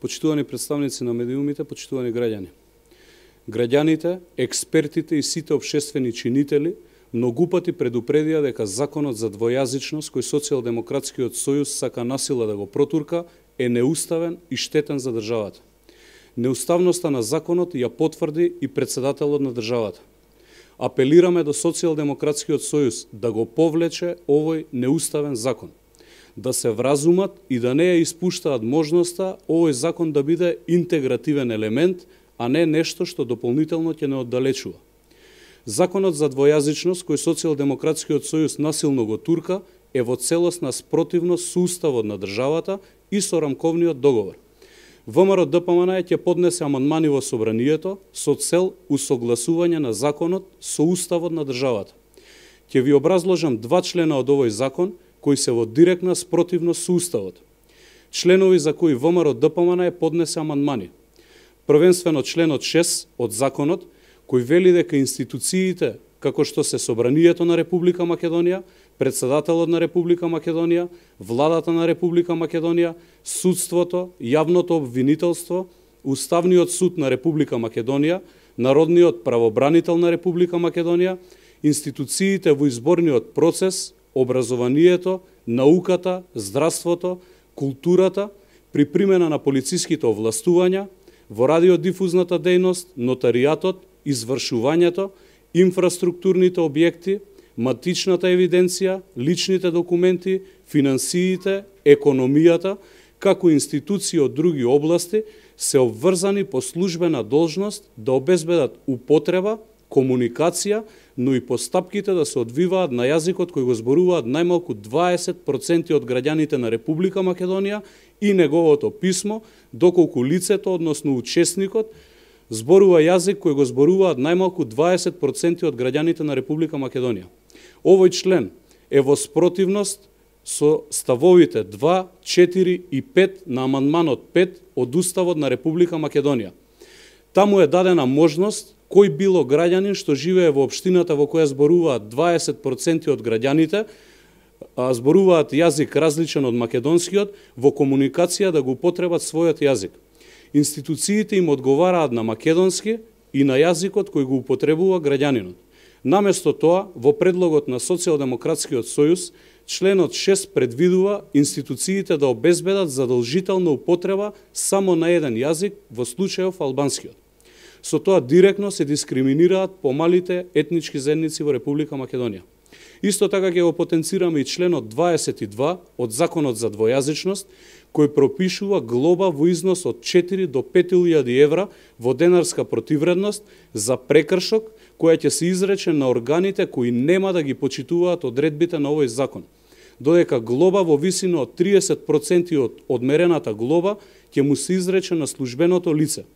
Почитувани представници на медиумите, почитувани граѓани. Граѓаните, експертите и сите општествени чинители многу пати предупредија дека законот за двојазичност кој Социјалдемократскиот сојуз сака насила да го протурка е неуставен и штетен за државата. Неуставноста на законот ја потврди и председателот на државата. Апелираме до Социјалдемократскиот сојуз да го повлече овој неуставен закон, да се вразумат и да не ја испуштаат можноста овој закон да биде интегративен елемент, а не нешто што дополнително ќе не оддалечува. Законот за двојазичност кој Социјалдемократскиот сојуз насилно го турка е во целосна спротивност со уставот на државата и со рамковниот договор. ВМРО-ДПМН ќе поднесе амандмани во собранието со цел усогласување на законот со уставот на државата. Ќе ви образложам два члена од овој закон кои се во директна спротивност со уставот. Членови за кои ВМРО-ДПМН поднесе амандмани. Првенствено членот 6 од законот кој вели дека институциите како што се Собранието на Република Македонија, Председателот на Република Македонија, Владата на Република Македонија, судството, јавното обвинителство, Уставниот суд на Република Македонија, Народниот правобранител на Република Македонија, институциите во изборниот процес, образованието, науката, здравството, културата, при примена на полициските овластувања, во радиодифузната дејност, нотаријатот, извршувањето, инфраструктурните објекти, матичната евиденција, личните документи, финансиите, економијата, како институции од други области, се обврзани по службена должност да обезбедат употреба, комуникација, но и постапките да се одвиваат на јазикот кој го зборуваат најмалку 20% од граѓаните на Република Македонија и неговото писмо, доколку лицето, односно учесникот, зборува јазик кој го зборуваат најмалку 20% од граѓаните на Република Македонија. Овој член е во спротивност со ставовите 2, 4 и 5 на амандманот 5 од Уставот на Република Македонија. Таму е дадена можност кој било граѓанин што живее во општината во која зборуваат 20% од граѓаните, зборуваат јазик различен од македонскиот, во комуникација да го употребат својот јазик. Институциите им одговараат на македонски и на јазикот кој го употребува граѓанинот. Наместо тоа, во предлогот на Социјалдемократскиот сојуз, членот 6 предвидува институциите да обезбедат задолжителна употреба само на еден јазик, во случајов албанскиот. Со тоа директно се дискриминираат помалите етнички заедници во Република Македонија. Исто така ќе го потенцираме и членот 22 од Законот за двојазичност, кој пропишува глоба во износ од 4 до 5.000 евра во денарска противредност за прекршок која ќе се изрече на органите кои нема да ги почитуваат одредбите на овој закон, додека глоба во висина од 30% од одмерената глоба ќе му се изрече на службеното лице.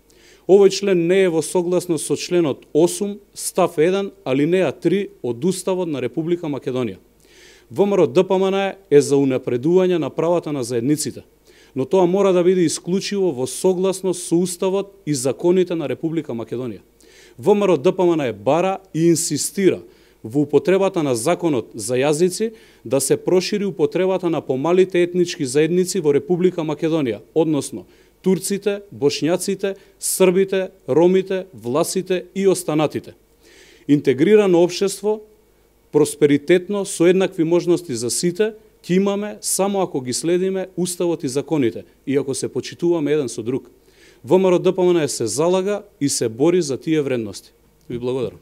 Овој член не е во согласност со членот 8, став 1, алинеја 3 од Уставот на Република Македонија. ВМРО-ДПМН е за унапредување на правата на заедниците, но тоа мора да биде исклучиво во согласност со Уставот и законите на Република Македонија. ВМРО-ДПМН бара и инсистира во употребата на законот за јазици да се прошири употребата на помалите етнички заедници во Република Македонија, односно турците, бошњаците, србите, ромите, власите и останатите. Интегрирано општество, просперитетно, со еднакви можности за сите, ќе имаме само ако ги следиме Уставот и законите и ако се почитуваме еден со друг. ВМРО-ДПМН се залага и се бори за тие вредности. Ви благодарам.